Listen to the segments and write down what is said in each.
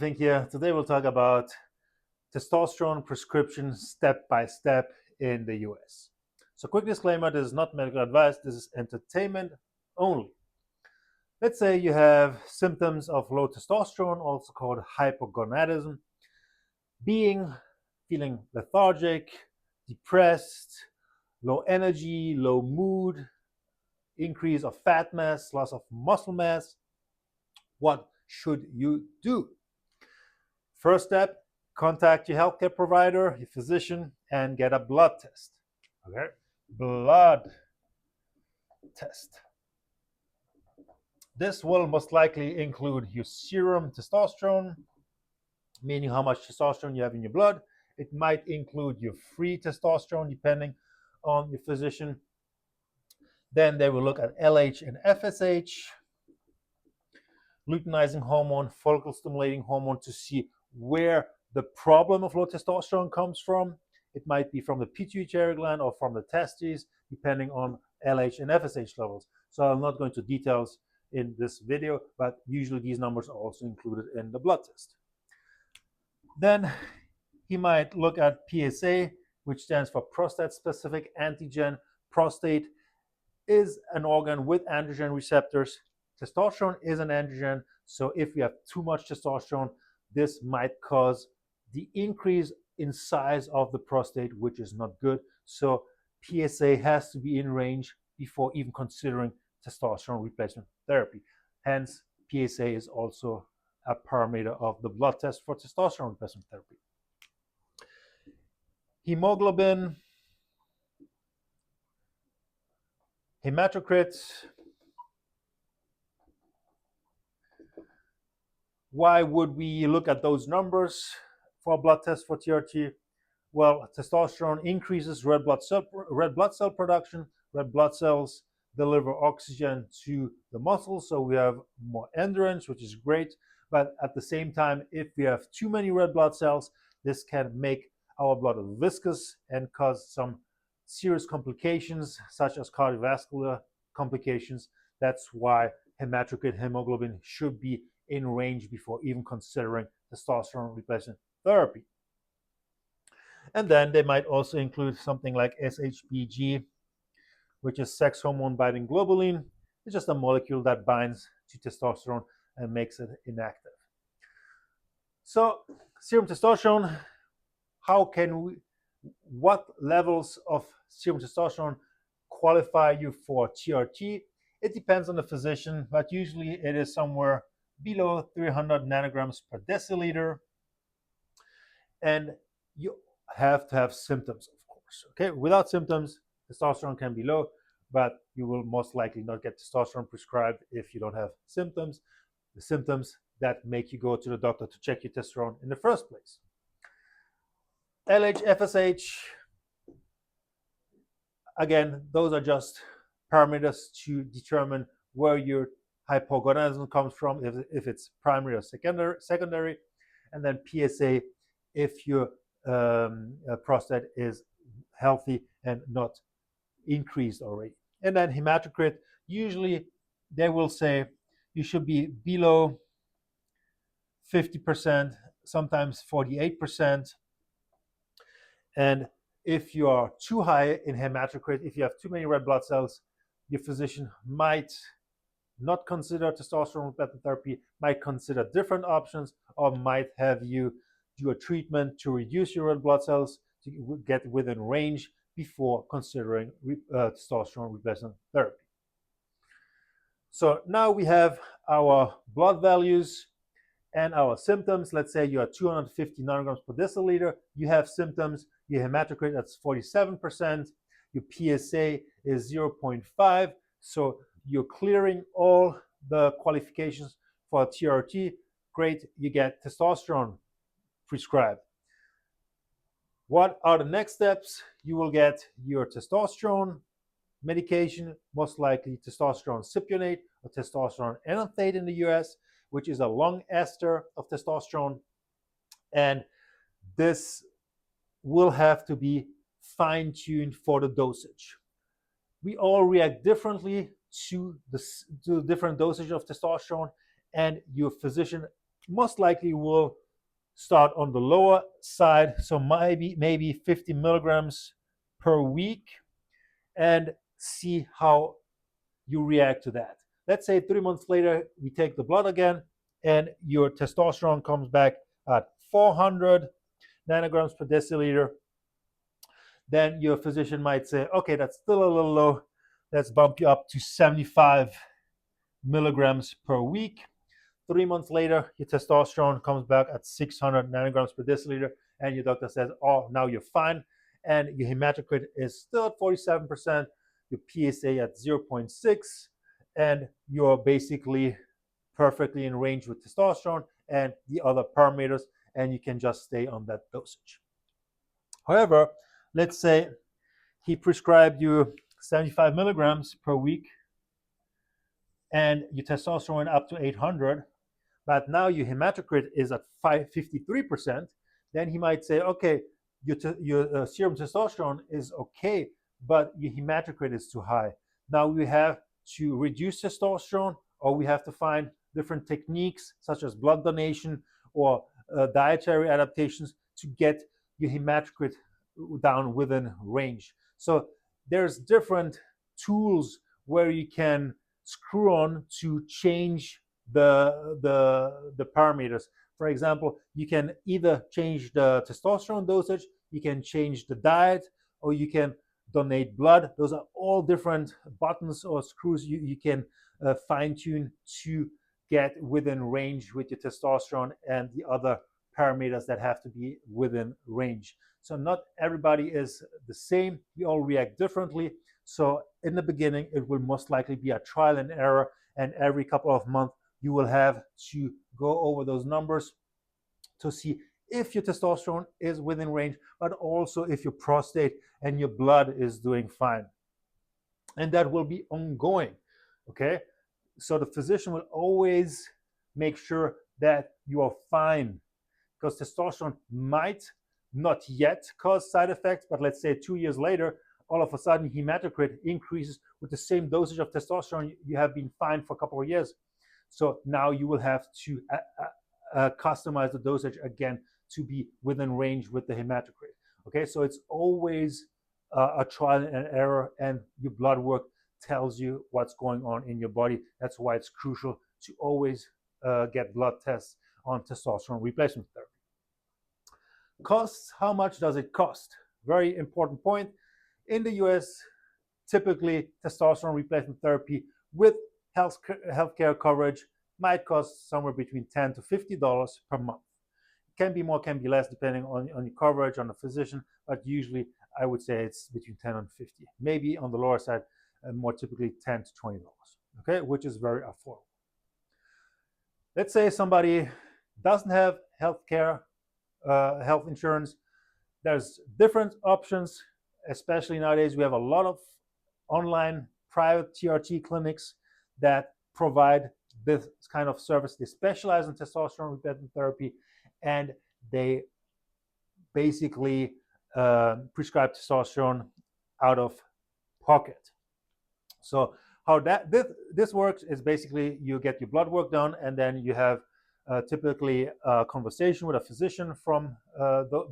Think here today we'll talk about testosterone prescription step by step in the US. So, quick disclaimer, this is not medical advice, this is entertainment only. Let's say you have symptoms of low testosterone, also called hypogonadism, being feeling lethargic, depressed, low energy, low mood, increase of fat mass, loss of muscle mass. What should you do? First step, contact your healthcare provider, your physician, and get a blood test. Okay? Blood test. This will most likely include your serum testosterone, meaning how much testosterone you have in your blood. It might include your free testosterone, depending on your physician. Then they will look at LH and FSH, luteinizing hormone, follicle stimulating hormone, to see where the problem of low testosterone comes from. It might be from the pituitary gland or from the testes, depending on LH and FSH levels. So I'm not going to details in this video, but usually these numbers are also included in the blood test. Then he might look at PSA, which stands for prostate-specific antigen. Prostate is an organ with androgen receptors. Testosterone is an androgen, so if you have too much testosterone, this might cause the increase in size of the prostate, which is not good. So PSA has to be in range before even considering testosterone replacement therapy. Hence, PSA is also a parameter of the blood test for testosterone replacement therapy. Hemoglobin, hematocrit. Why would we look at those numbers for a blood test for TRT? Well, testosterone increases red blood cell production. Red blood cells deliver oxygen to the muscles, so we have more endurance, which is great. But at the same time, if we have too many red blood cells, this can make our blood viscous and cause some serious complications, such as cardiovascular complications. That's why hematocrit hemoglobin should be in range before even considering testosterone replacement therapy. And then they might also include something like SHBG, which is sex hormone binding globulin. It's just a molecule that binds to testosterone and makes it inactive. So, serum testosterone, what levels of serum testosterone qualify you for TRT? It depends on the physician, but usually it is somewhere below 300 nanograms per deciliter. And you have to have symptoms, of course. Okay, without symptoms, testosterone can be low, but you will most likely not get testosterone prescribed if you don't have symptoms. The symptoms that make you go to the doctor to check your testosterone in the first place. LH, FSH, again, those are just parameters to determine where your hypogonadism comes from, if it's primary or secondary, and then PSA if your prostate is healthy and not increased already. And then hematocrit, usually they will say you should be below 50%, sometimes 48%. And if you are too high in hematocrit, if you have too many red blood cells, your physician might not consider testosterone replacement therapy, might consider different options, or might have you do a treatment to reduce your red blood cells to get within range before considering testosterone replacement therapy. So now we have our blood values and our symptoms. Let's say you are 250 nanograms per deciliter. You have symptoms. Your hematocrit, that's 47%. Your PSA is 0.5. So you're clearing all the qualifications for TRT. Great, you get testosterone prescribed. What are the next steps? You will get your testosterone medication, most likely testosterone cypionate or testosterone enanthate in the US, which is a long ester of testosterone. And this will have to be fine-tuned for the dosage. We all react differently to different dosage of testosterone, and your physician most likely will start on the lower side, so maybe 50 milligrams per week, and see how you react to that. Let's say 3 months later, we take the blood again, and your testosterone comes back at 400 nanograms per deciliter. Then your physician might say, okay, that's still a little low. Let's bump you up to 75 milligrams per week. 3 months later, your testosterone comes back at 600 nanograms per deciliter, and your doctor says, oh, now you're fine. And your hematocrit is still at 47%, your PSA at 0.6, and you're basically perfectly in range with testosterone and the other parameters, and you can just stay on that dosage. However, let's say he prescribed you 75 milligrams per week and your testosterone went up to 800, but now your hematocrit is at 53%, then he might say, okay, your serum testosterone is okay, but your hematocrit is too high. Now we have to reduce testosterone, or we have to find different techniques such as blood donation or dietary adaptations to get your hematocrit down within range. So there's different tools where you can screw on to change the parameters. For example, you can either change the testosterone dosage, you can change the diet, or you can donate blood. Those are all different buttons or screws you can fine tune to get within range with your testosterone and the other parameters that have to be within range. So not everybody is the same. We all react differently. So in the beginning, it will most likely be a trial and error, and every couple of months you will have to go over those numbers to see if your testosterone is within range, but also if your prostate and your blood is doing fine. And that will be ongoing, okay? So the physician will always make sure that you are fine, because testosterone might not yet cause side effects, but let's say 2 years later, all of a sudden hematocrit increases with the same dosage of testosterone. You have been fine for a couple of years. So now you will have to customize the dosage again to be within range with the hematocrit. Okay, so it's always a trial and error, and your blood work tells you what's going on in your body. That's why it's crucial to always get blood tests on testosterone replacement therapy. Costs, how much does it cost? Very important point. In the US, typically testosterone replacement therapy with healthcare coverage might cost somewhere between $10 to $50 per month. It can be more, can be less, depending on your coverage, on the physician, but usually I would say it's between 10 and 50. Maybe on the lower side, more typically $10 to $20, okay, which is very affordable. Let's say somebody doesn't have healthcare, health insurance. There's different options, especially nowadays. We have a lot of online private TRT clinics that provide this kind of service. They specialize in testosterone replacement therapy, and they basically prescribe testosterone out of pocket. So how this works is basically you get your blood work done, and then you have typically a conversation with a physician from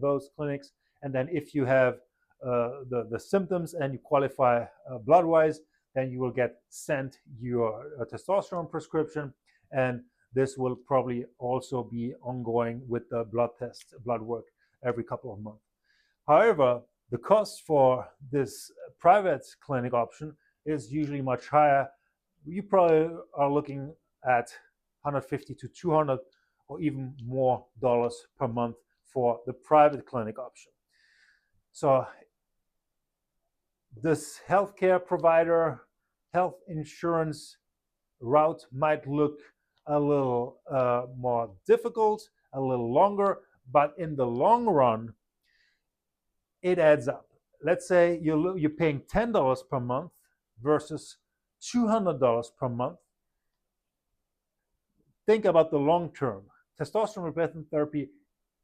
those clinics, and then if you have the symptoms and you qualify blood-wise, then you will get sent your testosterone prescription, and this will probably also be ongoing with the blood test, blood work every couple of months. However, the cost for this private clinic option is usually much higher. You probably are looking at 150 to 200 or even more dollars per month for the private clinic option. So this healthcare provider, health insurance route might look a little more difficult, a little longer, but in the long run, it adds up. Let's say you're paying $10 per month versus $200 per month. Think about the long term. Testosterone replacement therapy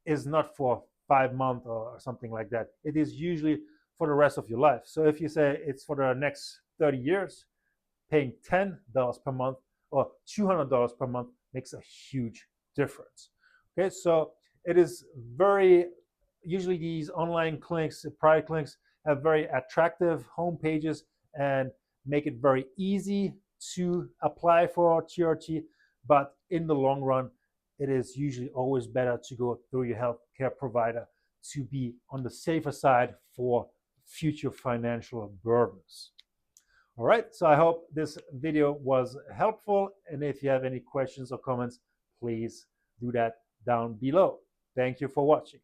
is not for 5 months or something like that. It is usually for the rest of your life. So if you say it's for the next 30 years, paying $10 per month or $200 per month makes a huge difference. Okay, so it is very, usually these online clinics, private clinics, have very attractive home pages and make it very easy to apply for TRT, but in the long run, it is usually always better to go through your healthcare provider to be on the safer side for future financial burdens. All right, so I hope this video was helpful, and if you have any questions or comments, please do that down below. Thank you for watching.